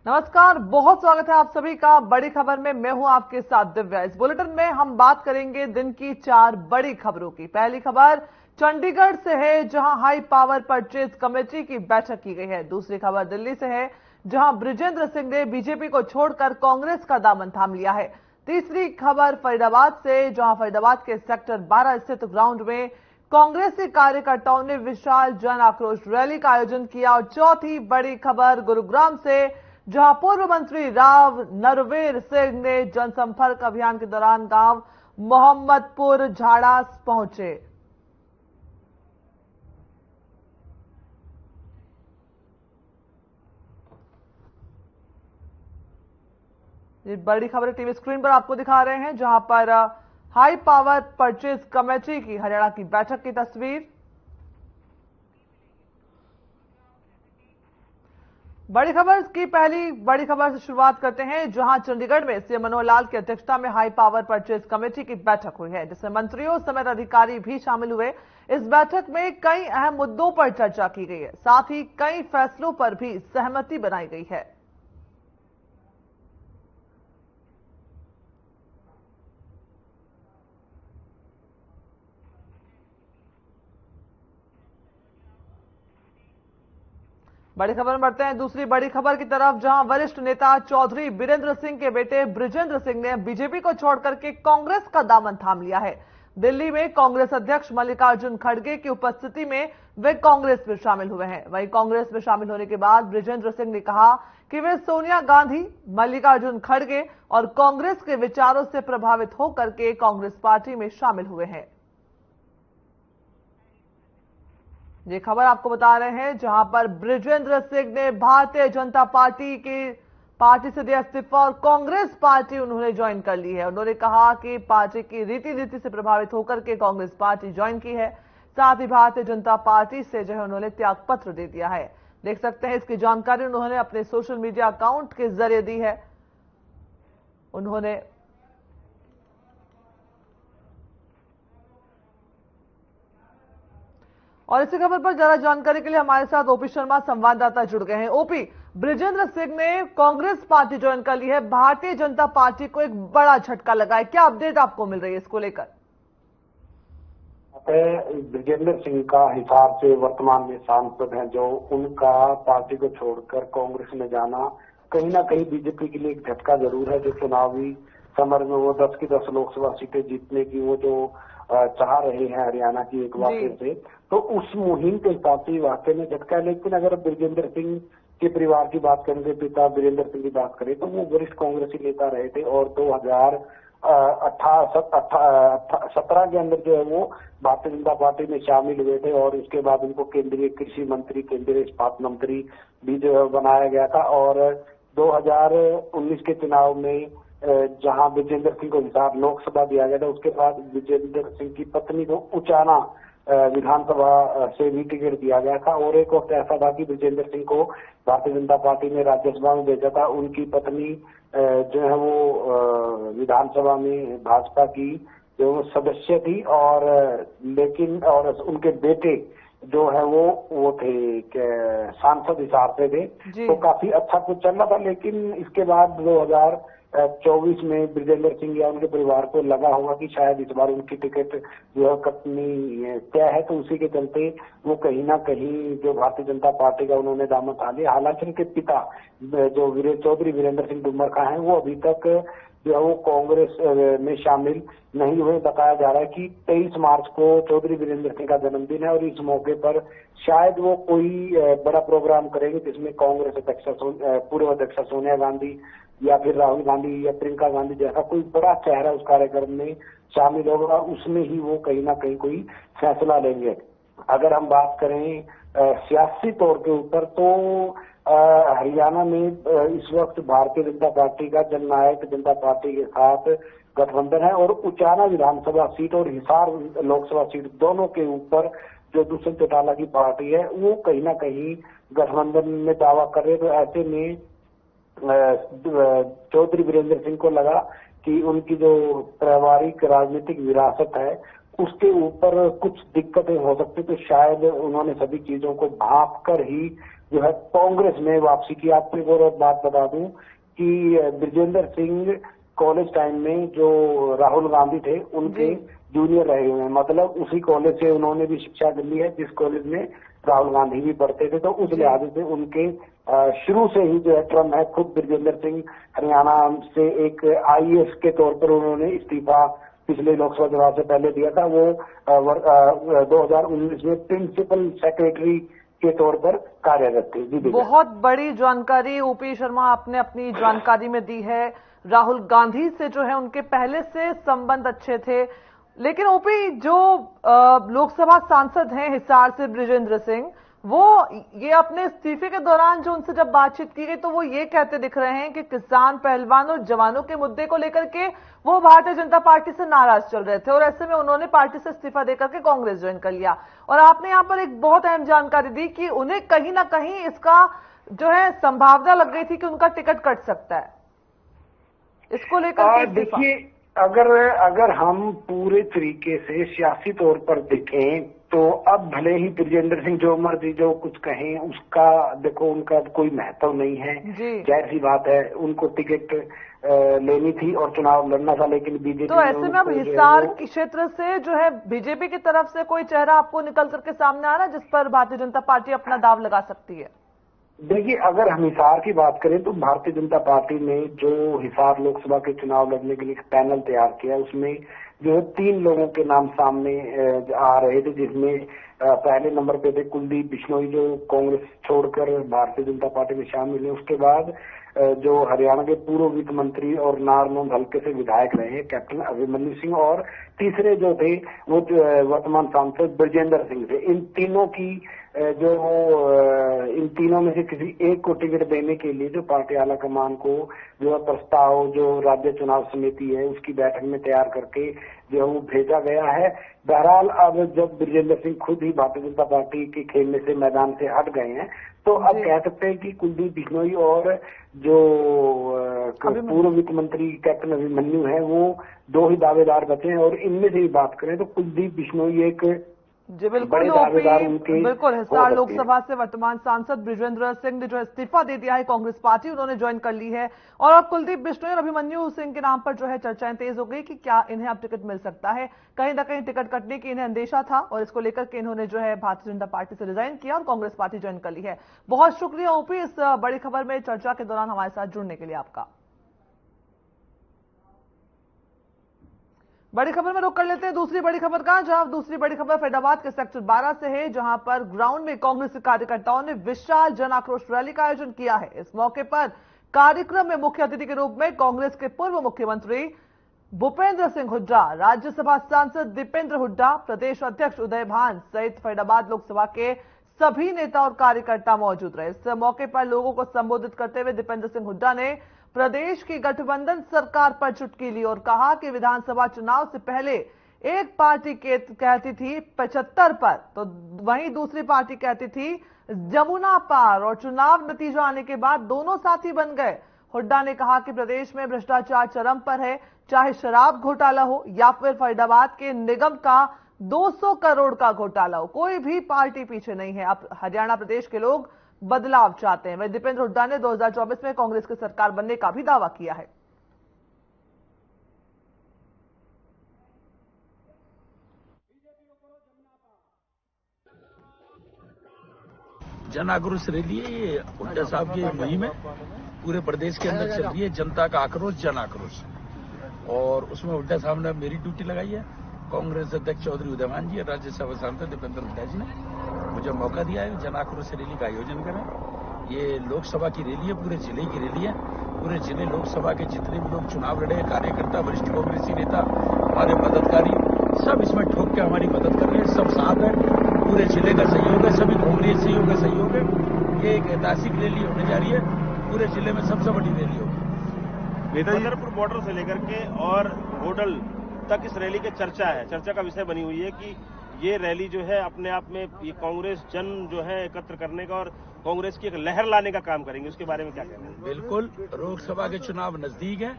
नमस्कार, बहुत स्वागत है आप सभी का बड़ी खबर में। मैं हूं आपके साथ दिव्या। इस बुलेटिन में हम बात करेंगे दिन की 4 बड़ी खबरों की। पहली खबर चंडीगढ़ से है, जहां हाई पावर परचेज कमेटी की बैठक की गई है। दूसरी खबर दिल्ली से है, जहां बृजेंद्र सिंह ने बीजेपी को छोड़कर कांग्रेस का दामन थाम लिया है। तीसरी खबर फरीदाबाद से, जहां फरीदाबाद के सेक्टर 12 स्थित ग्राउंड में कांग्रेसी कार्यकर्ताओं ने विशाल जन आक्रोश रैली का आयोजन किया। और चौथी बड़ी खबर गुरुग्राम से, जहां पूर्व मंत्री राव नरवीर सिंह ने जनसंपर्क अभियान के दौरान गांव मोहम्मदपुर झाड़ा पहुंचे। ये बड़ी खबर टीवी स्क्रीन पर आपको दिखा रहे हैं, जहां पर हाई पावर परचेज कमेटी की हरियाणा की बैठक की तस्वीर। बड़ी खबर की पहली बड़ी खबर से शुरुआत करते हैं, जहां चंडीगढ़ में सीएम मनोहर लाल की अध्यक्षता में हाई पावर परचेज कमेटी की बैठक हुई है, जिसमें मंत्रियों समेत अधिकारी भी शामिल हुए। इस बैठक में कई अहम मुद्दों पर चर्चा की गई है, साथ ही कई फैसलों पर भी सहमति बनाई गई है। बड़ी खबर में बढ़ते हैं दूसरी बड़ी खबर की तरफ, जहां वरिष्ठ नेता चौधरी बीरेंद्र सिंह के बेटे बृजेंद्र सिंह ने बीजेपी को छोड़कर के कांग्रेस का दामन थाम लिया है। दिल्ली में कांग्रेस अध्यक्ष मल्लिकार्जुन खड़गे की उपस्थिति में वे कांग्रेस में शामिल हुए हैं। वहीं कांग्रेस में शामिल होने के बाद बृजेंद्र सिंह ने कहा कि वे सोनिया गांधी, मल्लिकार्जुन खड़गे और कांग्रेस के विचारों से प्रभावित होकर के कांग्रेस पार्टी में शामिल हुए हैं। ये खबर आपको बता रहे हैं, जहां पर बृजेंद्र सिंह ने भारतीय जनता पार्टी से दिया इस्तीफा और कांग्रेस पार्टी उन्होंने ज्वाइन कर ली है। उन्होंने कहा कि पार्टी की रीति नीति से प्रभावित होकर के कांग्रेस पार्टी ज्वाइन की है। साथ ही भारतीय जनता पार्टी से जो है उन्होंने त्याग पत्र दे दिया है। देख सकते हैं, इसकी जानकारी उन्होंने अपने सोशल मीडिया अकाउंट के जरिए दी है। उन्होंने और इसी खबर पर ज्यादा जानकारी के लिए हमारे साथ ओपी शर्मा संवाददाता जुड़ गए हैं। ओपी, बृजेंद्र सिंह ने कांग्रेस पार्टी ज्वाइन कर ली है, भारतीय जनता पार्टी को एक बड़ा झटका लगा है। क्या अपडेट आपको मिल रही है इसको लेकर? बृजेंद्र सिंह का हिसार से वर्तमान में सांसद हैं, जो उनका पार्टी को छोड़कर कांग्रेस में जाना कहीं ना कहीं बीजेपी के लिए एक झटका जरूर है। जो चुनावी समर में वो 10 की 10 लोकसभा सीटें जीतने की वो जो चाह रहे हैं हरियाणा की एक वाकई से, तो उस मुहिम के हिसाब से वाकई में झटका है। लेकिन अगर बृजेंद्र सिंह के परिवार की बात करें, पिता वीरेंद्र सिंह की बात करें, तो वो वरिष्ठ कांग्रेसी नेता रहे थे और 2017 के अंदर जो है वो भारतीय जनता पार्टी में शामिल हुए थे और उसके बाद उनको केंद्रीय कृषि मंत्री, केंद्रीय इस्पात मंत्री भी जो है बनाया गया था। और 2019 के चुनाव में जहां बृजेंद्र सिंह को हिसार लोकसभा दिया गया था, उसके बाद बृजेंद्र सिंह की पत्नी को उचाना विधानसभा से भी टिकट दिया गया था। और एक वक्त ऐसा था कि बृजेंद्र सिंह को भारतीय जनता पार्टी ने राज्यसभा में भेजा था। उनकी पत्नी जो है वो विधानसभा में भाजपा की जो सदस्य थी, और लेकिन और उनके बेटे जो है वो थे सांसद हिसार से थे। तो काफी अच्छा कुछ चल रहा था। लेकिन इसके बाद 2024 में बृजेंद्र सिंह या उनके परिवार को लगा होगा कि शायद इस बार उनकी टिकट जो है कटनी तय है, तो उसी के चलते वो कहीं ना कहीं जो भारतीय जनता पार्टी का उन्होंने दामन थाम लिया। हालांकि उनके पिता जो चौधरी वीरेंद्र सिंह डुमरखा हैं, वो अभी तक जो है वो कांग्रेस में शामिल नहीं हुए। बताया जा रहा है कि 23 मार्च को चौधरी वीरेंद्र सिंह का जन्मदिन है और इस मौके पर शायद वो कोई बड़ा प्रोग्राम करेंगे, जिसमें कांग्रेस पूर्व अध्यक्ष सोनिया गांधी या फिर राहुल गांधी या प्रियंका गांधी जैसा कोई बड़ा चेहरा उस कार्यक्रम में शामिल होगा। उसमें ही वो कहीं ना कहीं कोई फैसला लेंगे। अगर हम बात करें सियासी तौर के ऊपर, तो हरियाणा में इस वक्त भारतीय जनता पार्टी का जननायक जनता पार्टी के साथ गठबंधन है और उचाना विधानसभा सीट और हिसार लोकसभा सीट दोनों के ऊपर जो दुष्यंत चौटाला की पार्टी है वो कहीं ना कहीं गठबंधन में दावा कर रहे। तो ऐसे में चौधरी वीरेंद्र सिंह को लगा कि उनकी जो पारिवारिक राजनीतिक विरासत है उसके ऊपर कुछ दिक्कतें हो सकती, तो शायद उन्होंने सभी चीजों को भांप कर ही जो है कांग्रेस में वापसी की। आपको एक और बात बता दूं कि ब्रजेंद्र सिंह कॉलेज टाइम में जो राहुल गांधी थे उनके जूनियर रहे हुए हैं, मतलब उसी कॉलेज से उन्होंने भी शिक्षा ली है जिस कॉलेज में राहुल गांधी भी पढ़ते थे। तो उस लिहाज से उनके शुरू से ही जो है क्रम है। खुद ब्रजेंद्र सिंह हरियाणा से एक आईएएस के तौर पर उन्होंने इस्तीफा पिछले लोकसभा चुनाव से पहले दिया था। वो 2019 में प्रिंसिपल सेक्रेटरी के तौर पर कार्यरत थे। जी, बहुत बड़ी जानकारी ओपी शर्मा आपने अपनी जानकारी में दी है। राहुल गांधी से जो है उनके पहले से संबंध अच्छे थे, लेकिन ओपी जो लोकसभा सांसद हैं हिसार से ब्रिजेंद्र सिंह, वो ये अपने इस्तीफे के दौरान जो उनसे जब बातचीत की गई तो वो ये कहते दिख रहे हैं कि किसान, पहलवान और जवानों के मुद्दे को लेकर के वो भारतीय जनता पार्टी से नाराज चल रहे थे और ऐसे में उन्होंने पार्टी से इस्तीफा देकर के कांग्रेस ज्वाइन कर लिया। और आपने यहां पर एक बहुत अहम जानकारी दी कि उन्हें कहीं ना कहीं इसका जो है संभावना लग गई थी कि उनका टिकट कट सकता है। इसको लेकर देखिए, अगर हम पूरे तरीके से सियासी तौर पर देखें तो अब भले ही ब्रजेंद्र सिंह जो मर्जी जो कुछ कहें, उसका देखो उनका कोई महत्व नहीं है। जाहिर सी बात है, उनको टिकट लेनी थी और चुनाव लड़ना था, लेकिन बीजेपी तो ऐसे में अब हिसार क्षेत्र से जो है बीजेपी की तरफ से कोई चेहरा आपको निकल करके सामने आ रहा है जिस पर भारतीय जनता पार्टी अपना दाव लगा सकती है? देखिए, अगर हम हिसार की बात करें तो भारतीय जनता पार्टी ने जो हिसार लोकसभा के चुनाव लड़ने के लिए एक पैनल तैयार किया, उसमें जो है 3 लोगों के नाम सामने आ रहे थे, जिसमें पहले नंबर पे थे कुलदीप बिश्नोई जो कांग्रेस छोड़कर भारतीय जनता पार्टी में शामिल है। उसके बाद जो हरियाणा के पूर्व वित्त मंत्री और नारनौंद हल्के से विधायक रहे हैं कैप्टन अभिमन्यु सिंह, और तीसरे जो थे वो वर्तमान सांसद ब्रजेंद्र सिंह थे। इन तीनों में से किसी एक को टिकट देने के लिए जो पार्टी आला कमान को जो है प्रस्ताव जो राज्य चुनाव समिति है उसकी बैठक में तैयार करके जो है वो भेजा गया है। बहरहाल अब जब ब्रजेंद्र सिंह खुद ही भारतीय जनता पार्टी के खेलने से मैदान से हट गए हैं तो अब कह सकते हैं कि कुलदीप बिश्नोई और जो पूर्व वित्त मंत्री कैप्टन अभिमन्यु है वो 2 ही दावेदार बचे हैं। और इनमें से भी बात करें तो कुलदीप बिश्नोई एक जी बिल्कुल हिसार लोकसभा से वर्तमान सांसद ब्रिजेंद्र सिंह ने जो इस्तीफा दे दिया है कांग्रेस पार्टी, उन्होंने ज्वाइन कर ली है और अब कुलदीप बिश्नोई और अभिमन्यु सिंह के नाम पर जो है चर्चाएं तेज हो गई कि क्या इन्हें अब टिकट मिल सकता है। कहीं ना कहीं टिकट कटने की इन्हें अंदेशा था और इसको लेकर के इन्होंने जो है भारतीय जनता पार्टी से रिजाइन किया और कांग्रेस पार्टी ज्वाइन कर ली है। बहुत शुक्रिया ओपी इस बड़ी खबर में चर्चा के दौरान हमारे साथ जुड़ने के लिए आपका। बड़ी खबर में रुक कर लेते हैं दूसरी बड़ी खबर का, जहां दूसरी बड़ी खबर फरीदाबाद के सेक्टर 12 से है, जहां पर ग्राउंड में कांग्रेस के कार्यकर्ताओं ने विशाल जन आक्रोश रैली का आयोजन किया है। इस मौके पर कार्यक्रम में मुख्य अतिथि के रूप में कांग्रेस के पूर्व मुख्यमंत्री भूपेंद्र सिंह हुड्डा, राज्यसभा सांसद दीपेंद्र हुड्डा, प्रदेश अध्यक्ष उदय भान सहित फरीदाबाद लोकसभा के सभी नेता और कार्यकर्ता मौजूद रहे। इस मौके पर लोगों को संबोधित करते हुए दीपेंद्र सिंह हुड्डा ने प्रदेश की गठबंधन सरकार पर चुटकी ली और कहा कि विधानसभा चुनाव से पहले एक पार्टी कहती थी 75 पर तो वहीं दूसरी पार्टी कहती थी जमुना पार, और चुनाव नतीजा आने के बाद दोनों साथी बन गए। हुड्डा ने कहा कि प्रदेश में भ्रष्टाचार चरम पर है, चाहे शराब घोटाला हो या फिर फरीदाबाद के निगम का 200 करोड़ का घोटाला हो, कोई भी पार्टी पीछे नहीं है। अब हरियाणा प्रदेश के लोग बदलाव चाहते हैं। वहीं दीपेंद्र हुड्डा ने 2024 में कांग्रेस की सरकार बनने का भी दावा किया है। जन आक्रोश रैली है ये हुड्डा साहब की मुहिम है, पूरे प्रदेश के अंदर चल रही है। जनता का आक्रोश, जन आक्रोश, और उसमें हुड्डा साहब ने मेरी ड्यूटी लगाई है। कांग्रेस अध्यक्ष चौधरी उदय भान जी और राज्यसभा सांसद दीपेंद्र हुड्डा जी ने मुझे मौका दिया है जन आक्रोश रैली का आयोजन करें। ये लोकसभा की रैली है, पूरे जिले की रैली है। पूरे जिले लोकसभा के जितने भी लोग चुनाव लड़े, कार्यकर्ता, वरिष्ठ कांग्रेसी नेता, हमारे मददगारी, सब इसमें ठोक के हमारी मदद कर रहे हैं। सब साथ है, पूरे जिले का सहयोग है, सभी कांग्रेसियों का सहयोग है। ये एक ऐतिहासिक रैली होने जा रही है, पूरे जिले में सबसे बड़ी रैली होगी। बदरपुर बॉर्डर से लेकर के और होडल तक इस रैली की चर्चा का विषय बनी हुई है कि ये रैली जो है अपने आप में ये कांग्रेस जन जो है एकत्र करने का और कांग्रेस की एक लहर लाने का काम करेंगे। उसके बारे में क्या कहना है? बिल्कुल, लोकसभा के चुनाव नजदीक है,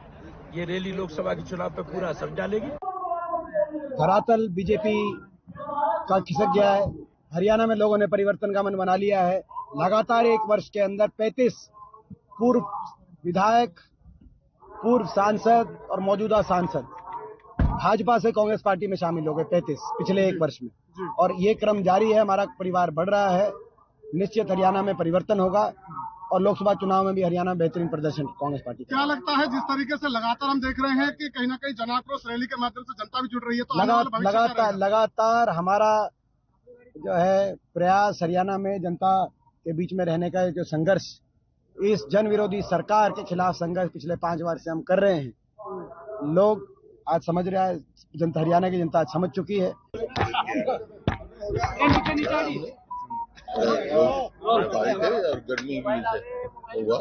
ये रैली लोकसभा के चुनाव पे पूरा असर डालेगी। धरातल बीजेपी का खिसक गया है, हरियाणा में लोगों ने परिवर्तन का मन बना लिया है। लगातार एक वर्ष के अंदर 35 पूर्व विधायक, पूर्व सांसद और मौजूदा सांसद भाजपा से कांग्रेस पार्टी में शामिल हो गए, 35 पिछले एक वर्ष में, और ये क्रम जारी है। हमारा परिवार बढ़ रहा है। निश्चित हरियाणा में परिवर्तन होगा और लोकसभा चुनाव में भी हरियाणा में बेहतरीन प्रदर्शन कांग्रेस पार्टी। क्या लगता है, जिस तरीके से लगातार हम देख रहे हैं कि कहीं ना कहीं जन आक्रोश रैली के माध्यम से जनता भी जुड़ रही है, तो लगातार हमारा जो है प्रयास हरियाणा में जनता के बीच में रहने का जो संघर्ष, इस जन विरोधी सरकार के खिलाफ संघर्ष पिछले 5 वर्ष से हम कर रहे हैं। लोग आज समझ रहा है, जनता, हरियाणा की जनता आज समझ चुकी है। और गर्मी भी हुआ,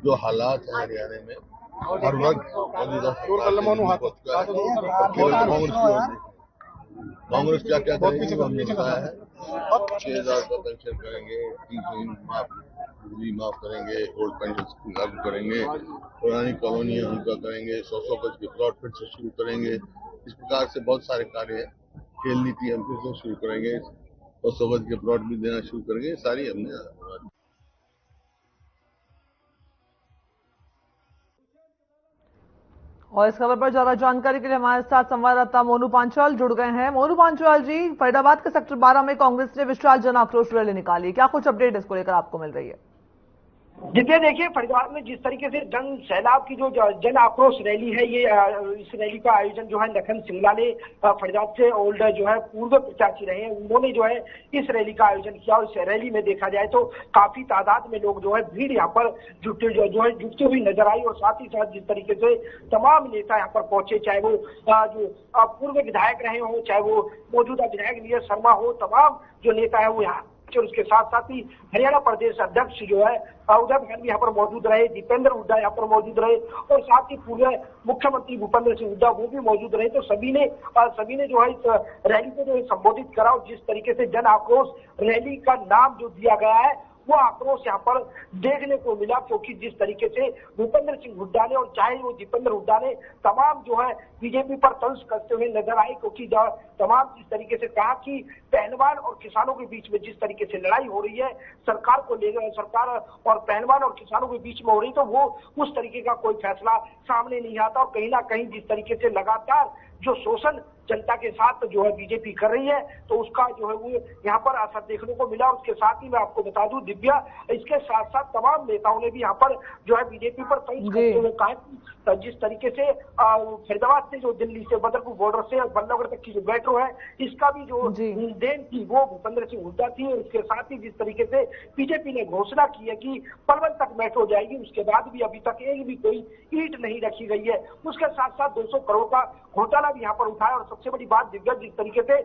जो हालात है हरियाणा में हर वक्त कांग्रेस क्या क्या करेगी हमने बताया है। 6,000 का पेंशन करेंगे, 3 बिजली माफ करेंगे, ओल्ड पेंशन लागू करेंगे, पुरानी कॉलोनियां उनका करेंगे, 100 गज के प्लॉट फिर से शुरू करेंगे। इस प्रकार से बहुत सारे कार्य हैं। खेल नीति हम फिर से शुरू करेंगे और 100 गज के प्लॉट भी देना शुरू करेंगे। सारी हमने और इस खबर पर ज्यादा जानकारी के लिए हमारे साथ संवाददाता मोनू पांचाल जुड़ गए हैं। मोनू पांचाल जी, फरीदाबाद के सेक्टर 12 में कांग्रेस ने विशाल जन आक्रोश रैली निकाली, क्या कुछ अपडेट इसको लेकर आपको मिल रही है? जितने देखिए, फरीदाबाद में जिस तरीके से जन सैलाब की जो जन आक्रोश रैली है, ये इस रैली का आयोजन जो है लखन सिंगला ने, फरीदाबाद से ओल्ड जो है पूर्व प्रत्याशी रहे हैं, उन्होंने जो है इस रैली का आयोजन किया। और इस रैली में देखा जाए तो काफी तादाद में लोग जो है भीड़ यहाँ पर जुटती हुई नजर आई। और साथ ही साथ जिस तरीके से तमाम नेता यहाँ पर पहुंचे, चाहे वो जो पूर्व विधायक रहे हो, चाहे वो मौजूदा विधायक नीरज शर्मा हो, तमाम जो नेता है वो यहाँ, और उसके साथ साथ ही हरियाणा प्रदेश अध्यक्ष जो है उद्धव भी यहाँ पर मौजूद रहे, दीपेंद्र हुड्डा यहाँ पर मौजूद रहे, और साथ ही पूर्व मुख्यमंत्री भूपेंद्र सिंह हुड्डा वो भी मौजूद रहे। तो सभी ने जो है इस रैली को जो संबोधित करा। और जिस तरीके से जन आक्रोश रैली का नाम जो दिया गया है, वो आक्रोश यहाँ पर देखने को मिला, क्योंकि जिस तरीके से भूपेंद्र सिंह हुड्डा ने और चाहे वो दीपेंद्र हुड्डा ने तमाम जो है बीजेपी पर तंज करते हुए नजर आए, क्योंकि तमाम जिस तरीके से कहा कि पहलवान और किसानों के बीच में जिस तरीके से लड़ाई हो रही है, सरकार को लेकर, सरकार और पहलवान और किसानों के बीच में हो रही, तो वो उस तरीके का कोई फैसला सामने नहीं आता। और कहीं ना कहीं जिस तरीके से लगातार जो शोषण जनता के साथ जो है बीजेपी कर रही है, तो उसका जो है वो यहाँ पर असर देखने को मिला। और उसके साथ ही मैं आपको बता दूं दिव्या, इसके साथ साथ तमाम नेताओं ने भी यहाँ पर जो है बीजेपी पर तंज करते हुए कहा कि जिस तरीके से फरीदाबाद से जो दिल्ली से बदरपुर बॉर्डर से बल्लभगढ़ तक की जो मेट्रो है, इसका भी जो देन थी वो भूपेंद्र सिंह हुड्डा थी। और इसके साथ ही जिस तरीके से बीजेपी ने घोषणा की है कि पलवल तक मेट्रो जाएगी, उसके बाद भी अभी तक एक भी कोई ईंट नहीं रखी गई है। उसके साथ साथ 200 करोड़ का घोटाला भी यहाँ पर उठाया। और सबसे बड़ी बात दिग्गज, जिस तरीके से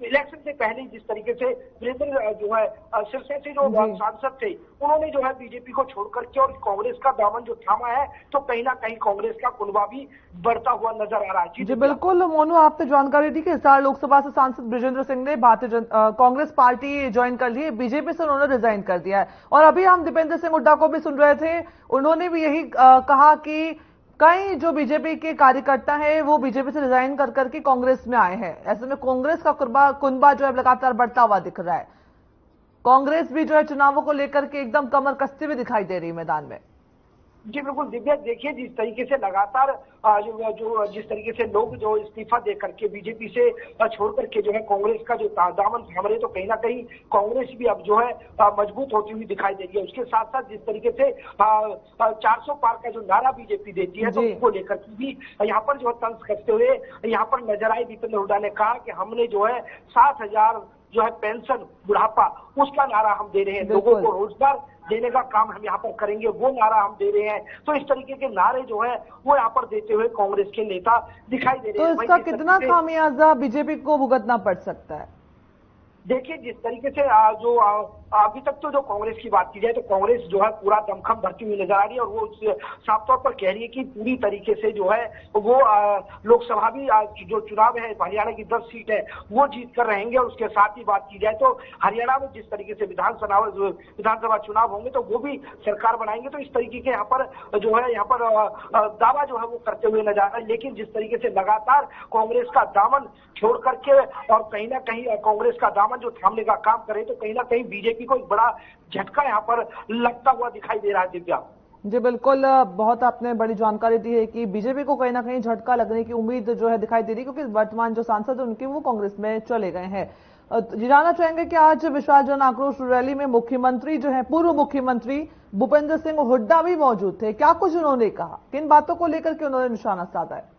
इलेक्शन से पहले जिस तरीके से वीरेंद्र जो है सिरसा से जो सांसद थे, उन्होंने जो है बीजेपी को छोड़ करके और कांग्रेस का दामन जो थामा है, तो कहीं ना कहीं कांग्रेस का कुनबा भी बढ़ता हुआ नजर आ रहा है। जी बिल्कुल मोनू, आपने जानकारी दी कि इस साल लोकसभा से सांसद बृजेंद्र सिंह ने कांग्रेस पार्टी ज्वाइन कर ली है, बीजेपी से उन्होंने रिजाइन कर दिया है। और अभी हम दीपेंद्र सिंह हुड्डा को भी सुन रहे थे, उन्होंने भी यही कहा कि कई जो बीजेपी के कार्यकर्ता हैं वो बीजेपी से रिजाइन कर करके कांग्रेस में आए हैं। ऐसे में कांग्रेस का कुनबा जो है लगातार बढ़ता हुआ दिख रहा है। कांग्रेस भी जो है चुनावों को लेकर के एकदम कमर कसते हुए दिखाई दे रही है मैदान में। जी बिल्कुल दिव्या, देखिए जिस तरीके से लगातार जिस तरीके से लोग जो इस्तीफा दे करके बीजेपी से छोड़ करके जो है कांग्रेस का जो दामन थाम रहे, तो कहीं ना कहीं कांग्रेस भी अब जो है मजबूत होती हुई दिखाई दे रही है। उसके साथ साथ जिस तरीके से 400 पार का जो नारा बीजेपी देती है, तो उसको लेकर भी यहाँ पर जो है तंज कसते हुए यहाँ पर नजर आए। दीपेंद्र हुड्डा ने कहा कि हमने जो है 7,000 जो है पेंशन बुढ़ापा, उसका नारा हम दे रहे हैं, लोगों को रोजगार देने का काम हम यहाँ पर करेंगे, वो नारा हम दे रहे हैं। तो इस तरीके के नारे जो है वो यहाँ पर देते हुए कांग्रेस के नेता दिखाई दे रहे हैं। तो इसका कितना खामियाजा बीजेपी को भुगतना पड़ सकता है? देखिए जिस तरीके से जो अभी तक तो जो कांग्रेस की बात की जाए तो कांग्रेस जो है पूरा दमखम भरती हुई नजर आ रही है और वो साफ तौर पर कह रही है कि पूरी तरीके से जो है वो लोकसभा भी जो चुनाव है हरियाणा की 10 सीट है वो जीत कर रहेंगे। और उसके साथ ही बात की जाए तो हरियाणा में जिस तरीके से विधानसभा चुनाव होंगे तो वो भी सरकार बनाएंगे। तो इस तरीके के यहाँ पर जो है दावा जो है वो करते हुए नजर आ रहा है। लेकिन जिस तरीके से लगातार कांग्रेस का दामन छोड़ करके और कहीं ना कहीं कांग्रेस का दामन जो थामने का काम करे तो कहीं ना कहीं बीजेपी को एक बड़ा झटका यहाँ पर लगता हुआ दिखाई दे रहा है। दिव्या जी बिल्कुल, बहुत आपने बड़ी जानकारी दी है कि बीजेपी को कहीं ना कहीं झटका लगने की उम्मीद जो है दिखाई दे रही है, क्योंकि वर्तमान जो सांसद है उनके वो कांग्रेस में चले गए हैं। जानना चाहेंगे कि आज विशाल जन आक्रोश रैली में मुख्यमंत्री जो है पूर्व मुख्यमंत्री भूपेंद्र सिंह हुड्डा भी मौजूद थे, क्या कुछ उन्होंने कहा, किन बातों को लेकर के उन्होंने निशाना साधा है?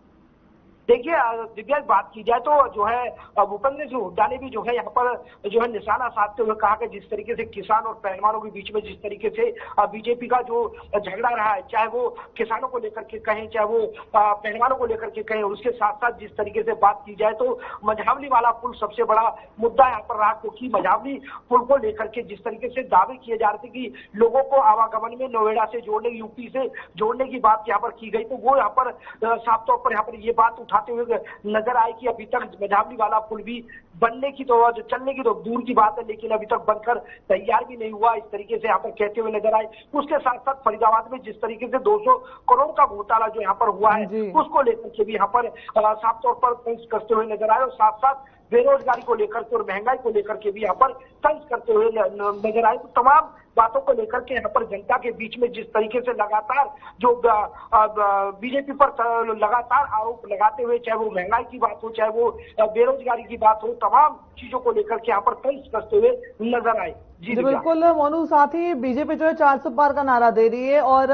देखिए दिव्या बात की जाए तो जो है भूपेंद्र सिंह हुड्डा ने भी जो है यहाँ पर जो है निशाना साधते हुए कहा कि जिस तरीके से किसान और पहलवानों के बीच में जिस तरीके से बीजेपी का जो झगड़ा रहा है, चाहे वो किसानों को लेकर के कहें चाहे वो पहलवानों को लेकर के कहें, उसके साथ साथ जिस तरीके से बात की जाए तो मझावली वाला पुल सबसे बड़ा मुद्दा यहाँ पर रहा, क्योंकि मझावली पुल को लेकर के जिस तरीके से दावे किए जा रहे थे कि लोगों को आवागमन में नोएडा से जोड़ने, यूपी से जोड़ने की बात यहाँ पर की गई, तो वो यहाँ पर साफ तौर पर यहाँ पर ये बात उठाते हुए नजर आए कि अभी तक मझावली वाला पुल भी बनने की तो चलने की तो दूर की बात है, लेकिन अभी तक बनकर तैयार भी नहीं हुआ, इस तरीके से यहाँ पर कहते हुए नजर आए। उसके साथ साथ फरीदाबाद में जिस तरीके से 200 करोड़ का घोटाला जो यहाँ पर हुआ है उसको लेकर के भी यहाँ पर साफ तौर पर तंज करते हुए नजर आए और साथ साथ बेरोजगारी को लेकर के और महंगाई को लेकर के भी यहाँ पर तंज करते हुए नजर आए। तो तमाम बातों को लेकर के यहाँ पर जनता के बीच में जिस तरीके से लगातार जो बीजेपी पर लगातार आरोप लगाते हुए, चाहे वो महंगाई की बात हो चाहे वो बेरोजगारी की बात हो, तमाम चीजों को लेकर के यहाँ पर तंज करते हुए नजर आए। जी बिल्कुल मोनू, साथ ही बीजेपी जो है 400 पार का नारा दे रही है और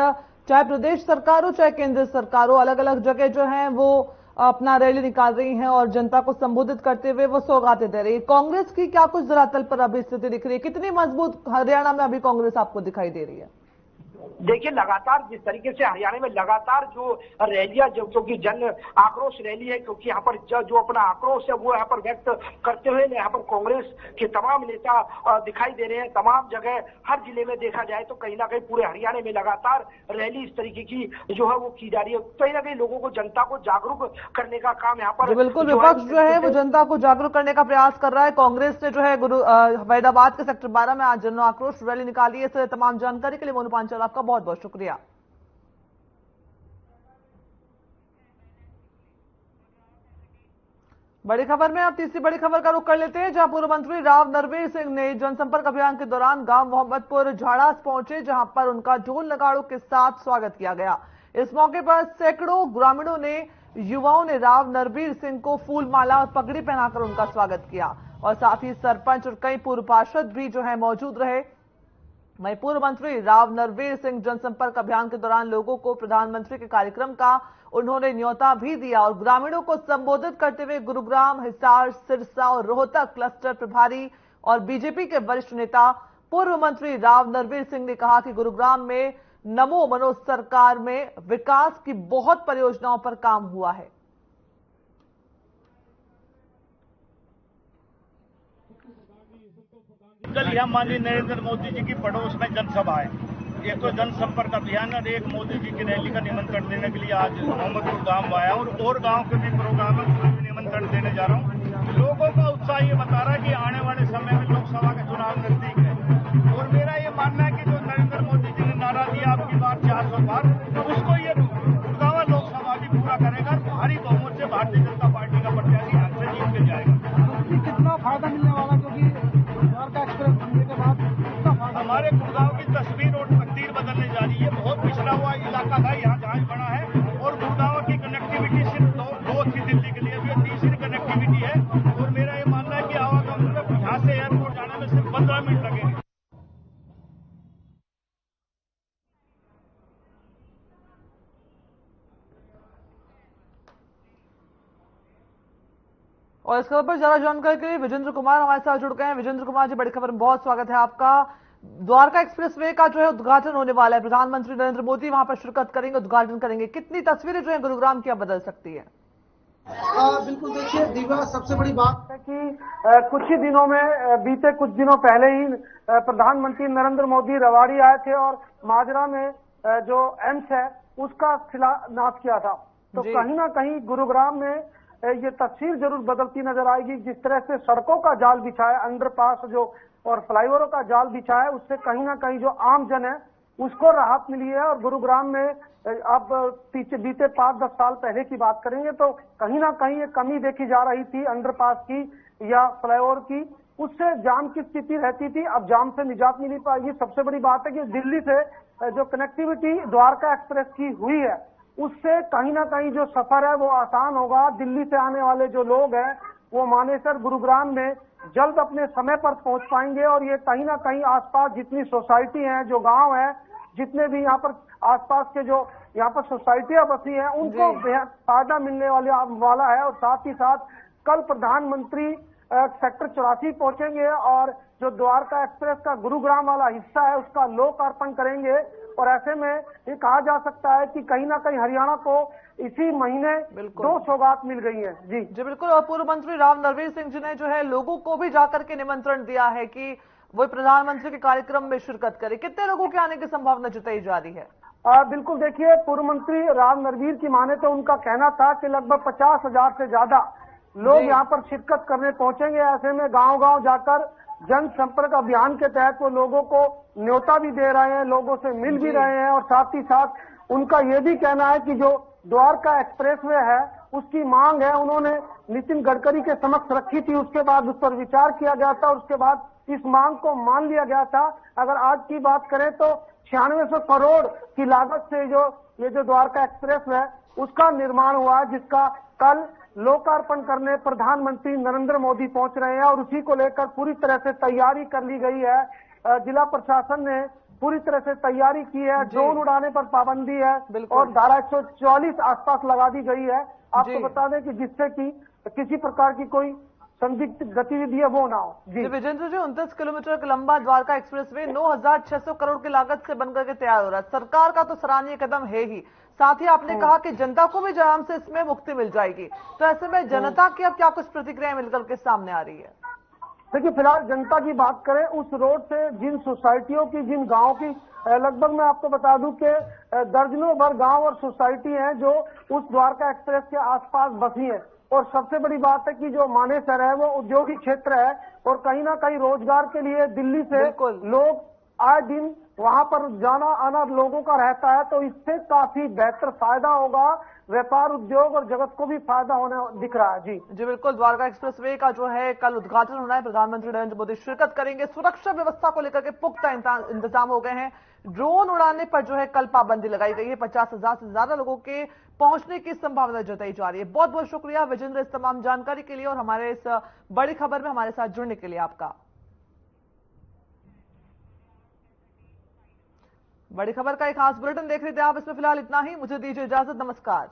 चाहे प्रदेश सरकार हो चाहे केंद्र सरकार हो, अलग अलग जगह जो है वो अपना रैली निकाल रही हैं और जनता को संबोधित करते हुए वो सौगातें दे रही है। कांग्रेस की क्या कुछ धरातल पर अभी स्थिति दिख रही है, कितनी मजबूत हरियाणा में अभी कांग्रेस आपको दिखाई दे रही है? देखिए लगातार जिस तरीके से हरियाणा में लगातार जो रैलियां क्योंकि जन आक्रोश रैली है, क्योंकि यहाँ पर जो अपना आक्रोश है वो यहाँ पर व्यक्त करते हुए यहाँ पर कांग्रेस के तमाम नेता दिखाई दे रहे हैं। तमाम जगह हर जिले में देखा जाए तो कहीं ना कहीं पूरे हरियाणा में लगातार रैली इस तरीके की जो है वो की जा रही है। कहीं ना कहीं लोगों को, जनता को जागरूक करने का काम यहाँ पर बिल्कुल विपक्ष जो है वो जनता को जागरूक करने का प्रयास कर रहा है। कांग्रेस ने जो है फरीदाबाद के सेक्टर 12 में आज जन आक्रोश रैली निकाली है। इस तमाम जानकारी के लिए मोनू पांचाल आपका बहुत बहुत शुक्रिया। बड़ी खबर में अब तीसरी बड़ी खबर का रुख कर लेते हैं, जहां पूर्व मंत्री राव नरवीर सिंह ने जनसंपर्क अभियान के दौरान गांव मोहम्मदपुर झाड़ास पहुंचे, जहां पर उनका ढोल नगाड़ों के साथ स्वागत किया गया। इस मौके पर सैकड़ों ग्रामीणों ने, युवाओं ने राव नरवीर सिंह को फूल माला और पगड़ी पहनाकर उनका स्वागत किया और साथ ही सरपंच और कई पूर्व पार्षद भी जो है मौजूद रहे। वहीं पूर्व मंत्री राव नरवीर सिंह जनसंपर्क अभियान के दौरान लोगों को प्रधानमंत्री के कार्यक्रम का उन्होंने न्योता भी दिया और ग्रामीणों को संबोधित करते हुए गुरुग्राम, हिसार, सिरसा और रोहतक क्लस्टर प्रभारी और बीजेपी के वरिष्ठ नेता पूर्व मंत्री राव नरवीर सिंह ने कहा कि गुरुग्राम में नमो मनोज सरकार में विकास की बहुत परियोजनाओं पर काम हुआ है। कल यहाँ माननीय नरेंद्र मोदी जी की पड़ोस में जनसभा है, एक तो जनसंपर्क अभियान और एक मोदी जी की रैली का निमंत्रण देने के लिए आज मोहम्मदपुर गांव आया और गांव के भी प्रोग्राम है, उसमें भी निमंत्रण देने जा रहा हूँ। लोगों का उत्साह ये बता रहा है कि आने वाले समय में लोकसभा का चुनाव नजदीक है और मेरा ये मानना है कि जो नरेंद्र मोदी जी ने नारा दिया आपकी बार 400 पार, उसको ये गुड़गांव लोकसभा भी पूरा करेगा। भारी बहुमत से भारतीय जनता पार्टी का प्रत्याशी यहाँ से जीत के जाएगा। कितना फायदा मिलने वाला, क्योंकि हमारे गुड़गांव की तस्वीर और तकदीर बदलने जा रही है। बहुत पिछड़ा हुआ इलाका था, यहाँ जहाज बना है और गुड़गांव की कनेक्टिविटी सिर्फ दो थी दिल्ली के लिए, अभी तीसरी कनेक्टिविटी है और मेरा ये मानना है कि आवागमन में यहाँ से एयरपोर्ट जाने में सिर्फ 15 मिनट लगेंगे। और इस खबर पर ज्यादा जानकारी के लिए विजेंद्र कुमार हमारे साथ जुड़ गए हैं। विजेंद्र कुमार जी, बड़ी खबर में बहुत स्वागत है आपका। द्वारका एक्सप्रेसवे का जो है उद्घाटन होने वाला है, प्रधानमंत्री नरेंद्र मोदी वहां पर शिरकत करेंगे, उद्घाटन करेंगे। कितनी तस्वीरें जो है गुरुग्राम की अब बदल सकती है? बिल्कुल देखिए दिव्या, सबसे बड़ी बात है कि कुछ ही दिनों में बीते कुछ दिनों पहले ही प्रधानमंत्री नरेंद्र मोदी रेवाड़ी आए थे और माजरा में जो एम्स है उसका शिलान्यास किया था। तो कहीं ना कहीं गुरुग्राम में ये तस्वीर जरूर बदलती नजर आएगी। जिस तरह से सड़कों का जाल बिछा है, अंडरपास जो और फ्लाईओवरों का जाल बिछा है, उससे कहीं ना कहीं जो आम जन है उसको राहत मिली है। और गुरुग्राम में अब पीछे बीते 5-10 साल पहले की बात करेंगे तो कहीं ना कहीं ये कमी देखी जा रही थी अंडरपास की या फ्लाईओवर की, उससे जाम की स्थिति रहती थी। अब जाम से निजात मिली पाएगी। सबसे बड़ी बात है कि दिल्ली से जो कनेक्टिविटी द्वारका एक्सप्रेस की हुई है उससे कहीं ना कहीं जो सफर है वो आसान होगा। दिल्ली से आने वाले जो लोग हैं वो मानेसर गुरुग्राम में जल्द अपने समय पर पहुंच पाएंगे। और ये कहीं ना कहीं आसपास जितनी सोसाइटी हैं, जो गांव है, जितने भी यहाँ पर आसपास के जो यहाँ पर सोसाइटियां बसी हैं उनको बेहद फायदा मिलने वाला है। और साथ ही साथ कल प्रधानमंत्री सेक्टर 84 पहुंचेंगे और जो द्वारका एक्सप्रेस का गुरुग्राम वाला हिस्सा है उसका लोकार्पण करेंगे। और ऐसे में ये कहा जा सकता है कि कहीं ना कहीं हरियाणा को इसी महीने 2 सौगात मिल गई है। जी बिल्कुल। और पूर्व मंत्री राव नरवीर सिंह जी ने जो है लोगों को भी जाकर के निमंत्रण दिया है कि वो प्रधानमंत्री के कार्यक्रम में शिरकत करे। कितने लोगों के आने की संभावना जताई जा रही है? बिल्कुल देखिए, पूर्व मंत्री राव नरवीर की माने तो उनका कहना था कि लगभग 50,000 से ज्यादा लोग यहाँ पर शिरकत करने पहुंचेंगे। ऐसे में गांव-गांव जाकर जनसंपर्क अभियान के तहत वो लोगों को न्योता भी दे रहे हैं, लोगों से मिल भी रहे हैं। और साथ ही साथ उनका ये भी कहना है कि जो द्वारका एक्सप्रेसवे है उसकी मांग है, उन्होंने नितिन गडकरी के समक्ष रखी थी, उसके बाद उस पर विचार किया गया था, उसके बाद इस मांग को मान लिया गया था। अगर आज की बात करें तो 9600 करोड़ की लागत से ये जो द्वारका एक्सप्रेस है उसका निर्माण हुआ है, जिसका कल लोकार्पण करने प्रधानमंत्री नरेंद्र मोदी पहुंच रहे हैं। और उसी को लेकर पूरी तरह से तैयारी कर ली गई है। जिला प्रशासन ने पूरी तरह से तैयारी की है। ड्रोन उड़ाने पर पाबंदी है और धारा 144 आसपास लगा दी गई है। आपको बता दें कि जिससे कि किसी प्रकार की कोई संदिग्ध गतिविधि है वो ना हो। जी विजेंद्र जी, 29 किलोमीटर का लंबा द्वारका एक्सप्रेसवे 9600 करोड़ की लागत से बनकर के तैयार हो रहा है। सरकार का तो सराहनीय कदम है ही, साथ ही आपने कहा कि जनता को भी जाम से इसमें मुक्ति मिल जाएगी। तो ऐसे में जनता की अब क्या कुछ प्रतिक्रियाएं मिलकर के सामने आ रही है? देखिए, फिलहाल जनता की बात करें, उस रोड से जिन सोसाइटियों की, जिन गाँव की, लगभग मैं आपको बता दूं कि दर्जनों भर गांव और सोसाइटी हैं जो उस द्वारका एक्सप्रेस के आसपास बसी है। और सबसे बड़ी बात है कि जो मानेसर है वो औद्योगिक क्षेत्र है और कहीं ना कहीं रोजगार के लिए दिल्ली से लोग आए दिन वहां पर जाना आना लोगों का रहता है। तो इससे काफी बेहतर फायदा होगा, व्यापार उद्योग और जगत को भी फायदा होने दिख रहा है। जी बिल्कुल। द्वारका एक्सप्रेसवे का जो है कल उद्घाटन होना है, प्रधानमंत्री नरेंद्र मोदी शिरकत करेंगे। सुरक्षा व्यवस्था को लेकर के पुख्ता इंतजाम हो गए हैं। ड्रोन उड़ाने पर जो है कल पाबंदी लगाई गई है। 50,000 से ज्यादा लोगों के पहुंचने की संभावना जताई जा रही है। बहुत बहुत शुक्रिया विजेंद्र इस तमाम जानकारी के लिए और हमारे इस बड़ी खबर में हमारे साथ जुड़ने के लिए आपका। बड़ी खबर का एक खास बुलेटिन देख रहे थे आप, इसमें फिलहाल इतना ही। मुझे दीजिए इजाजत, नमस्कार।